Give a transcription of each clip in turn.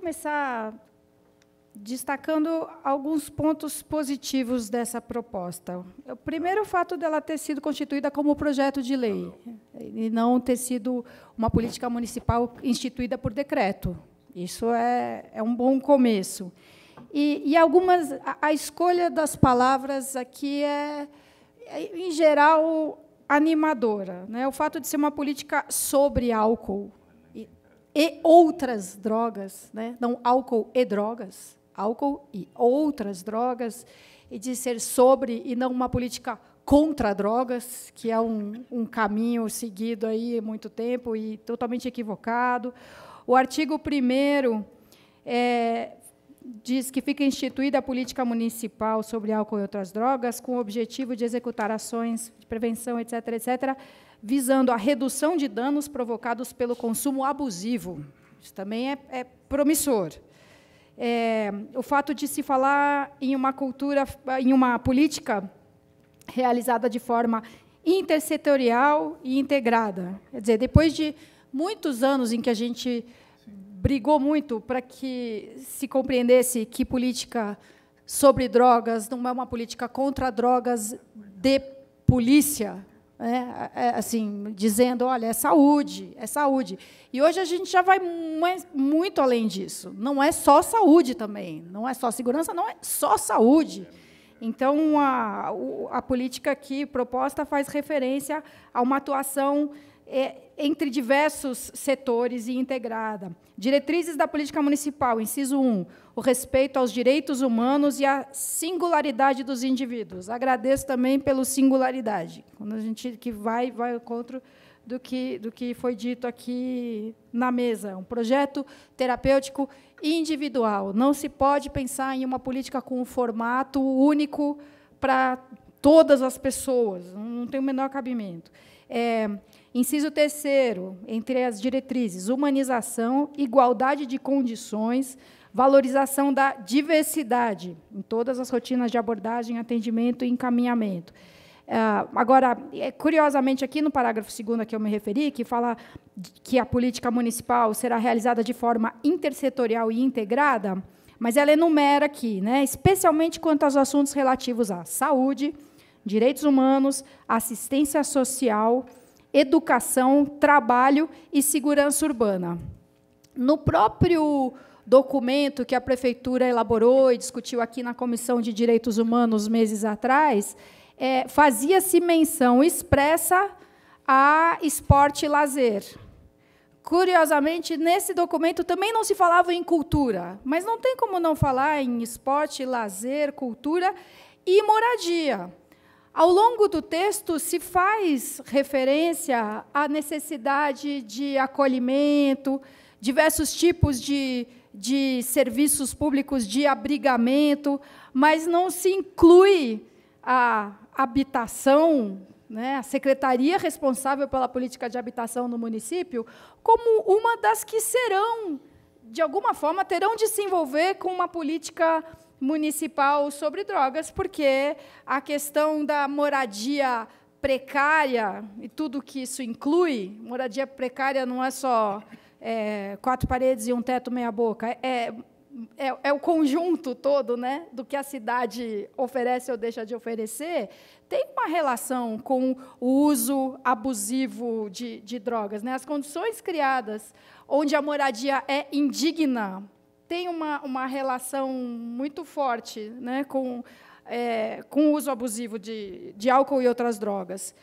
começar destacando alguns pontos positivos dessa proposta. O primeiro, o fato dela ter sido constituída como projeto de lei, e não ter sido uma política municipal instituída por decreto. Isso é um bom começo. E a escolha das palavras aqui em geral, animadora, né? O fato de ser uma política sobre álcool e outras drogas, né? Não álcool e drogas, álcool e outras drogas, e de ser sobre e não uma política contra drogas, que é um caminho seguido aí há muito tempo e totalmente equivocado. O artigo 1º diz que fica instituída a política municipal sobre álcool e outras drogas com o objetivo de executar ações de prevenção, etc., etc., visando a redução de danos provocados pelo consumo abusivo. Isso também é promissor. O fato de se falar em uma política realizada de forma intersetorial e integrada. Quer dizer, depois de muitos anos em que a gente brigou muito para que se compreendesse que política sobre drogas não é uma política contra drogas de polícia, né? Assim, dizendo, olha, é saúde, é saúde. E hoje a gente já vai muito além disso. Não é só saúde também, não é só segurança, não é só saúde. Então, a política aqui proposta faz referência a uma atuação entre diversos setores e integrada. Diretrizes da política municipal, inciso 1, o respeito aos direitos humanos e à singularidade dos indivíduos. Agradeço também pela singularidade, quando a gente vai ao encontro do que foi dito aqui na mesa. Um projeto terapêutico individual. Não se pode pensar em uma política com um formato único para todas as pessoas. Não tem o menor cabimento. Inciso 3º, entre as diretrizes, humanização, igualdade de condições, valorização da diversidade em todas as rotinas de abordagem, atendimento e encaminhamento. Agora, curiosamente, aqui no parágrafo 2º a que eu me referi, que fala que a política municipal será realizada de forma intersetorial e integrada, mas ela enumera aqui, né, especialmente quanto aos assuntos relativos à saúde, direitos humanos, assistência social, educação, trabalho e segurança urbana. No próprio documento que a prefeitura elaborou e discutiu aqui na Comissão de Direitos Humanos meses atrás, fazia-se menção expressa a esporte e lazer. Curiosamente, nesse documento também não se falava em cultura, mas não tem como não falar em esporte, lazer, cultura e moradia. Ao longo do texto, se faz referência à necessidade de acolhimento, diversos tipos de serviços públicos de abrigamento, mas não se inclui a habitação, né, a secretaria responsável pela política de habitação no município, como uma das que serão, de alguma forma, terão de se envolver com uma política municipal sobre drogas, porque a questão da moradia precária e tudo que isso inclui, moradia precária não é só 4 paredes e um teto meia-boca, é o conjunto todo, né, do que a cidade oferece ou deixa de oferecer, tem uma relação com o uso abusivo de drogas, né? As condições criadas onde a moradia é indigna tem uma relação muito forte, né, com o uso abusivo de álcool e outras drogas.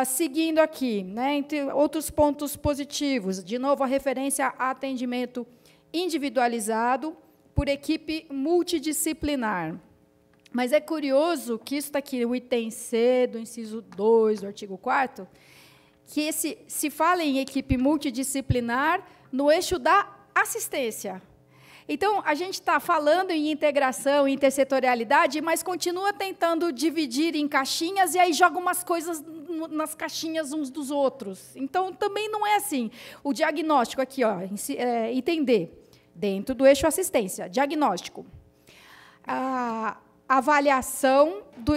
Seguindo aqui, né, entre outros pontos positivos, de novo, a referência a atendimento individualizado por equipe multidisciplinar. Mas é curioso que isso está aqui, o item C do inciso 2 do artigo 4º, que se fala em equipe multidisciplinar no eixo da assistência. Então, a gente está falando em integração, intersetorialidade, mas continua tentando dividir em caixinhas e aí joga umas coisas nas caixinhas uns dos outros. Então, também não é assim. O diagnóstico aqui, ó, entender, dentro do eixo assistência, diagnóstico. A avaliação do...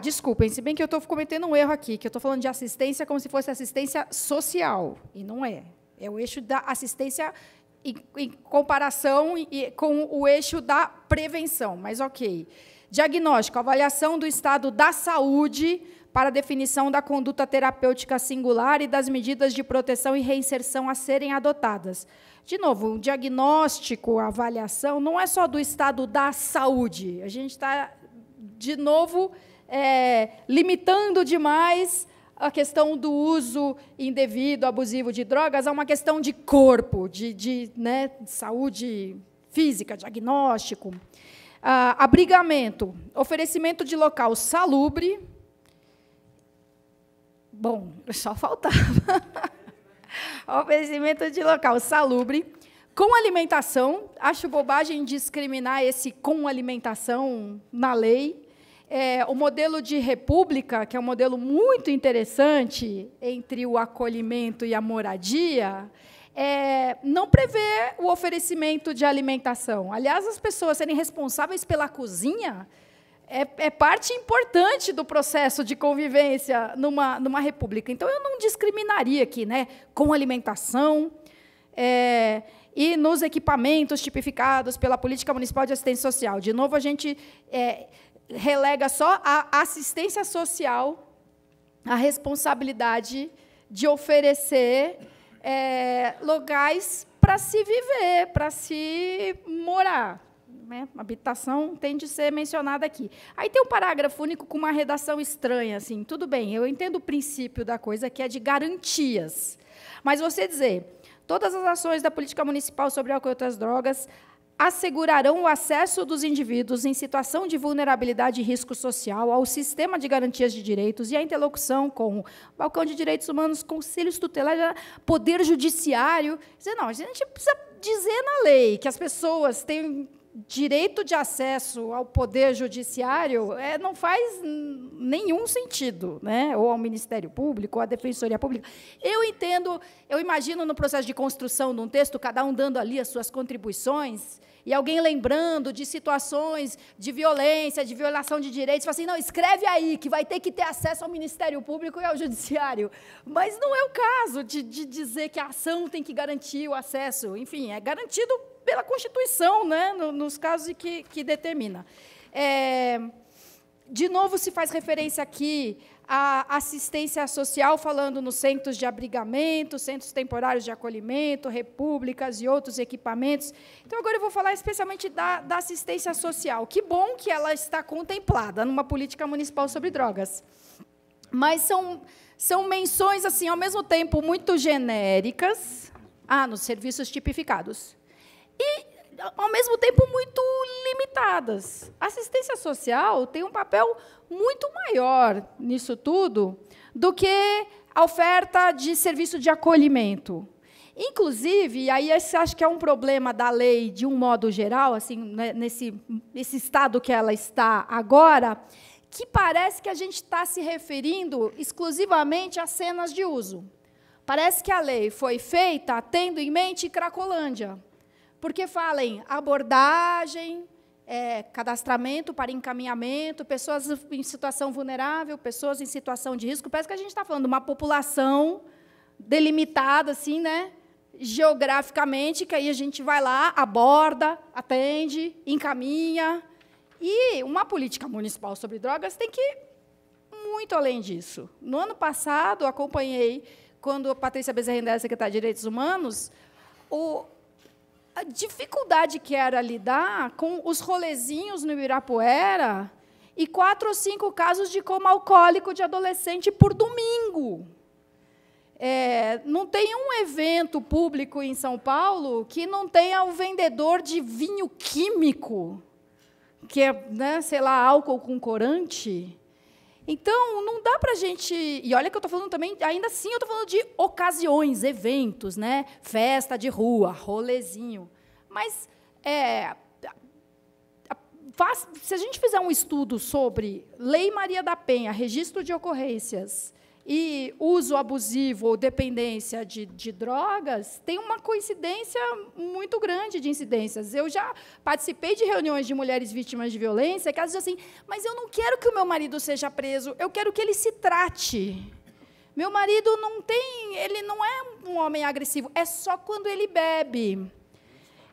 desculpem, se bem que eu estou cometendo um erro aqui, que eu estou falando de assistência como se fosse assistência social, e não é. É o eixo da assistência em comparação com o eixo da prevenção, mas ok. Diagnóstico, avaliação do estado da saúde para a definição da conduta terapêutica singular e das medidas de proteção e reinserção a serem adotadas. De novo, o diagnóstico, a avaliação, não é só do estado da saúde. A gente está, de novo, limitando demais a questão do uso indevido, abusivo de drogas a uma questão de corpo, de saúde física, diagnóstico. Abrigamento, oferecimento de local salubre. Bom, só faltava. Oferecimento de local salubre, com alimentação. Acho bobagem discriminar esse com alimentação na lei. O modelo de república, que é um modelo muito interessante entre o acolhimento e a moradia, não prevê o oferecimento de alimentação. Aliás, as pessoas serem responsáveis pela cozinha é parte importante do processo de convivência numa república. Então, eu não discriminaria aqui, com alimentação, e nos equipamentos tipificados pela Política Municipal de Assistência Social. De novo, a gente relega só a assistência social a responsabilidade de oferecer locais para se viver, para se morar. Habitação tem de ser mencionada aqui. Aí tem um parágrafo único com uma redação estranha. Assim, tudo bem, eu entendo o princípio da coisa, que é de garantias. Mas você dizer, todas as ações da política municipal sobre álcool e outras drogas assegurarão o acesso dos indivíduos em situação de vulnerabilidade e risco social ao sistema de garantias de direitos e a interlocução com o Balcão de Direitos Humanos, conselhos tutelares, poder judiciário. Não, a gente precisa dizer na lei que as pessoas têm direito de acesso ao poder judiciário, não faz nenhum sentido, ou ao Ministério Público, ou à Defensoria Pública. Eu imagino no processo de construção de um texto, cada um dando ali as suas contribuições, e alguém lembrando de situações de violência, de violação de direitos, fala assim, não, escreve aí, que vai ter que ter acesso ao Ministério Público e ao Judiciário. Mas não é o caso de dizer que a ação tem que garantir o acesso. Enfim, é garantido pela Constituição, nos casos que determina. De novo, se faz referência aqui à assistência social, falando nos centros de abrigamento, centros temporários de acolhimento, repúblicas e outros equipamentos. Então, agora eu vou falar especialmente da assistência social. Que bom que ela está contemplada numa política municipal sobre drogas. Mas são menções, assim, ao mesmo tempo, muito genéricas, nos serviços tipificados. E, ao mesmo tempo, muito limitadas. A assistência social tem um papel muito maior nisso tudo do que a oferta de serviço de acolhimento. Inclusive, e aí esse acho que é um problema da lei de um modo geral, assim, nesse estado que ela está agora, que parece que a gente está se referindo exclusivamente a cenas de uso. Parece que a lei foi feita tendo em mente Cracolândia. Porque fala em abordagem, cadastramento para encaminhamento, pessoas em situação vulnerável, pessoas em situação de risco. Parece que a gente está falando de uma população delimitada, assim, geograficamente, que aí a gente vai lá, aborda, atende, encaminha. E uma política municipal sobre drogas tem que ir muito além disso. No ano passado, acompanhei, quando a Patrícia Bezerra era secretária de Direitos Humanos, a dificuldade que era lidar com os rolezinhos no Ibirapuera e 4 ou 5 casos de coma alcoólico de adolescente por domingo. Não tem um evento público em São Paulo que não tenha o vendedor de vinho químico, que é, sei lá, álcool com corante. Então, não dá para a gente... E olha que eu estou falando também, ainda assim, eu estou falando de ocasiões, eventos, festa de rua, rolezinho. Mas, se a gente fizer um estudo sobre Lei Maria da Penha, registro de ocorrências, e uso abusivo ou dependência de drogas, tem uma coincidência muito grande de incidências. Eu já participei de reuniões de mulheres vítimas de violência, que elas dizem assim, mas eu não quero que o meu marido seja preso, eu quero que ele se trate. Meu marido ele não é um homem agressivo, é só quando ele bebe.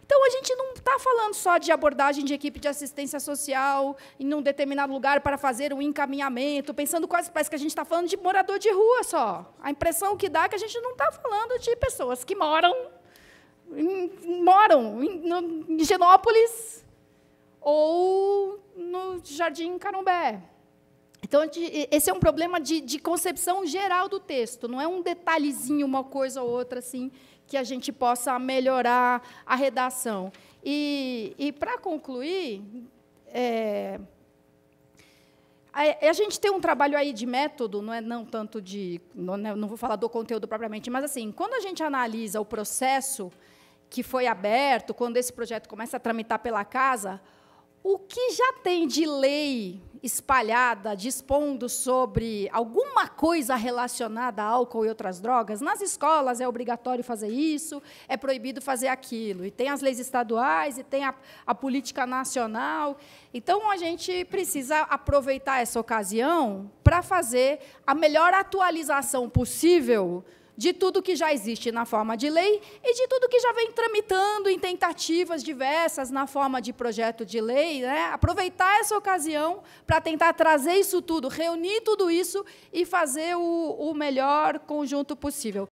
Então, a gente não está falando só de abordagem de equipe de assistência social em um determinado lugar para fazer um encaminhamento, pensando quase, parece que a gente está falando de morador de rua só. A impressão que dá é que a gente não está falando de pessoas que moram em Higienópolis ou no Jardim Carumbé. Então, esse é um problema de concepção geral do texto, não é um detalhezinho, uma coisa ou outra, assim, que a gente possa melhorar a redação. E para concluir, a gente tem um trabalho aí de método, não tanto de... Não vou falar do conteúdo propriamente, mas, assim, quando a gente analisa o processo que foi aberto, quando esse projeto começa a tramitar pela casa, o que já tem de lei espalhada, dispondo sobre alguma coisa relacionada a álcool e outras drogas, nas escolas é obrigatório fazer isso, é proibido fazer aquilo. E tem as leis estaduais, e tem a política nacional. Então, a gente precisa aproveitar essa ocasião para fazer a melhor atualização possível de tudo que já existe na forma de lei e de tudo que já vem tramitando em tentativas diversas na forma de projeto de lei, né? Aproveitar essa ocasião para tentar trazer isso tudo, reunir tudo isso e fazer o melhor conjunto possível.